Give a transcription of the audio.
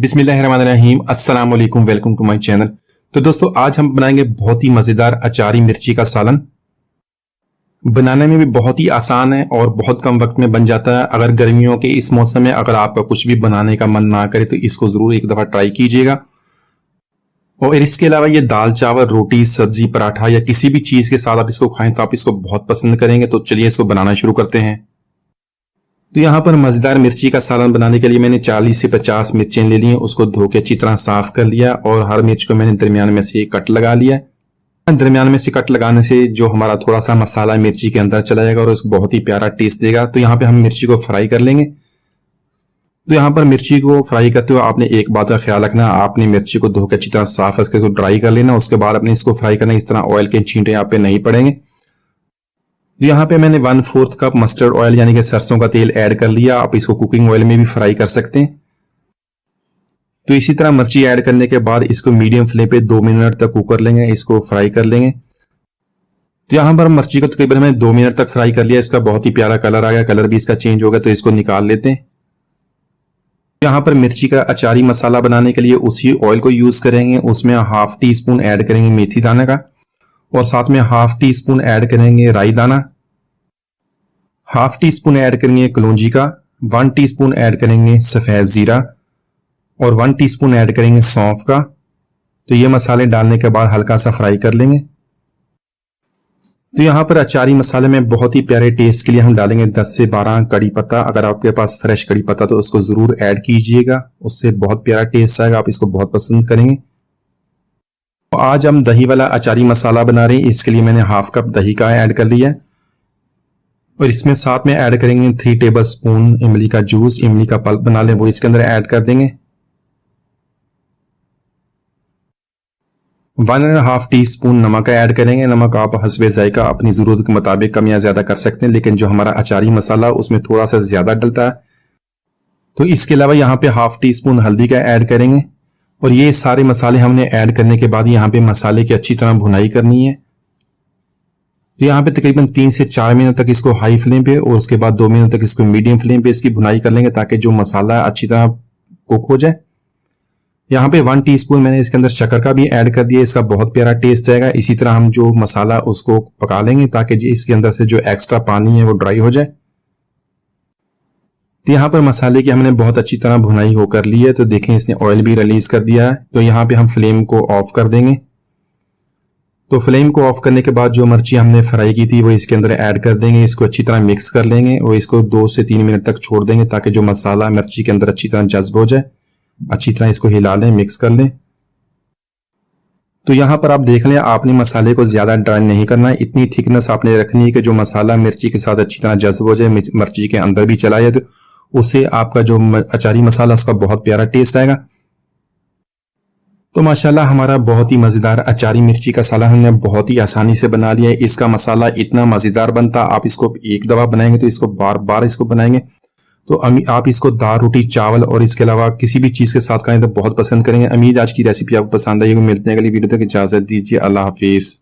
बिस्मिल्लाहिर्रहमानिर्रहीम। अस्सलाम वालेकुम, वेलकम टू माय चैनल। तो दोस्तों, आज हम बनाएंगे बहुत ही मज़ेदार अचारी मिर्ची का सालन। बनाने में भी बहुत ही आसान है और बहुत कम वक्त में बन जाता है। अगर गर्मियों के इस मौसम में अगर आपका कुछ भी बनाने का मन ना करे तो इसको ज़रूर एक दफ़ा ट्राई कीजिएगा। और इसके अलावा ये दाल चावल रोटी सब्जी पराठा या किसी भी चीज़ के साथ आप इसको खाएं तो आप इसको बहुत पसंद करेंगे। तो चलिए इसको बनाना शुरू करते हैं। तो यहाँ पर मज़ेदार मिर्ची का सालन बनाने के लिए मैंने 40 से 50 मिर्चें ले ली हैं। उसको धो के अच्छी तरह साफ कर लिया और हर मिर्च को मैंने दरमियान में से कट लगा लिया। दरमियान में से कट लगाने से जो हमारा थोड़ा सा मसाला मिर्ची के अंदर चला जाएगा और उसको बहुत ही प्यारा टेस्ट देगा। तो यहाँ पे हम मिर्ची को फ्राई कर लेंगे। तो यहाँ पर मिर्ची को फ्राई करते हुए आपने एक बात का ख्याल रखना, आपने मिर्ची को धो के अच्छी तरह साफ करके ड्राई कर लेना। उसके बाद अपने इसको फ्राई करना, इस तरह ऑयल के छींटे यहाँ पे नहीं पड़ेंगे। यहाँ पे मैंने 1/4 कप मस्टर्ड ऑयल यानी कि सरसों का तेल ऐड कर लिया। आप इसको कुकिंग ऑयल में भी फ्राई कर सकते हैं। तो इसी तरह मिर्ची ऐड करने के बाद इसको मीडियम फ्लेम पे 2 मिनट तक कुक कर लेंगे, इसको फ्राई कर लेंगे। तो यहाँ पर मिर्ची को तकरीबन मैंने 2 मिनट तक फ्राई कर लिया। इसका बहुत ही प्यारा कलर आ गया, कलर भी इसका चेंज हो गया। तो इसको निकाल लेते हैं। यहाँ पर मिर्ची का अचारी मसाला बनाने के लिए उसी ऑयल को यूज करेंगे। उसमें ½ टी स्पून ऐड करेंगे मेथी दाना का और साथ में ½ टी स्पून ऐड करेंगे राई दाना, ½ टी स्पून ऐड करेंगे कलौंजी का, 1 टीस्पून ऐड करेंगे सफेद जीरा और 1 टीस्पून ऐड करेंगे सौंफ का। तो ये मसाले डालने के बाद हल्का सा फ्राई कर लेंगे। तो यहाँ पर अचारी मसाले में बहुत ही प्यारे टेस्ट के लिए हम डालेंगे 10 से 12 कड़ी पत्ता। अगर आपके पास फ्रेश कड़ी पत्ता तो उसको जरूर ऐड कीजिएगा, उससे बहुत प्यारा टेस्ट आएगा, आप इसको बहुत पसंद करेंगे। तो आज हम दही वाला अचारी मसाला बना रहे हैं। इसके लिए मैंने ½ कप दही का ऐड कर लिया है और इसमें साथ में ऐड करेंगे 3 टेबल स्पून इमली का जूस, इमली का पल्प बना लें वो इसके अंदर ऐड कर देंगे। 1½ टीस्पून नमक ऐड करेंगे। नमक आप हस्बे जायका अपनी जरूरत के मुताबिक कम या ज्यादा कर सकते हैं, लेकिन जो हमारा अचारी मसाला उसमें थोड़ा सा ज्यादा डलता है। तो इसके अलावा यहाँ पे ½ टीस्पून हल्दी का ऐड करेंगे और ये सारे मसाले हमने ऐड करने के बाद यहाँ पे मसाले की अच्छी तरह भुनाई करनी है। तो यहाँ पे तकरीबन 3 से 4 मिनट तक इसको हाई फ्लेम पे और उसके बाद 2 मिनट तक इसको मीडियम फ्लेम पे इसकी भुनाई कर लेंगे ताकि जो मसाला अच्छी तरह कुक हो जाए। यहाँ पे 1 टीस्पून मैंने इसके अंदर शक्कर का भी ऐड कर दिया, इसका बहुत प्यारा टेस्ट आएगा। इसी तरह हम जो मसाला उसको पका लेंगे ताकि इसके अंदर से जो एक्स्ट्रा पानी है वो ड्राई हो जाए। तो यहाँ पर मसाले की हमने बहुत अच्छी तरह भुनाई हो कर ली है। तो देखें इसने ऑयल भी रिलीज कर दिया है। तो यहाँ पे हम फ्लेम को ऑफ कर देंगे। तो फ्लेम को ऑफ करने के बाद जो मिर्ची हमने फ्राई की थी वो इसके अंदर ऐड कर देंगे। इसको अच्छी तरह मिक्स कर लेंगे और इसको 2 से 3 मिनट तक छोड़ देंगे ताकि जो मसाला मिर्ची के अंदर अच्छी तरह जज्ब हो जाए। अच्छी तरह इसको हिला लें, मिक्स कर लें। तो यहाँ पर आप देख लें, आपने मसाले को ज्यादा ड्राई नहीं करना है, इतनी थिकनेस आपने रखनी है कि जो मसाला मिर्ची के साथ अच्छी तरह जज्ब हो जाए, मिर्ची के अंदर भी चला जाए। तो उससे आपका जो अचारी मसाला उसका बहुत प्यारा टेस्ट आएगा। तो माशाल्लाह हमारा बहुत ही मजेदार अचारी मिर्ची का सालन हमने बहुत ही आसानी से बना लिया है। इसका मसाला इतना मजेदार बनता, आप इसको एक दफा बनाएंगे तो इसको बार बार इसको बनाएंगे। तो आप इसको दाल रोटी चावल और इसके अलावा किसी भी चीज के साथ खाएं तो बहुत पसंद करेंगे। उम्मीद आज की रेसिपी आपको पसंद आई। मिलते हैं अगली वीडियो तक, इजाजत दीजिए, अल्लाह हाफिज।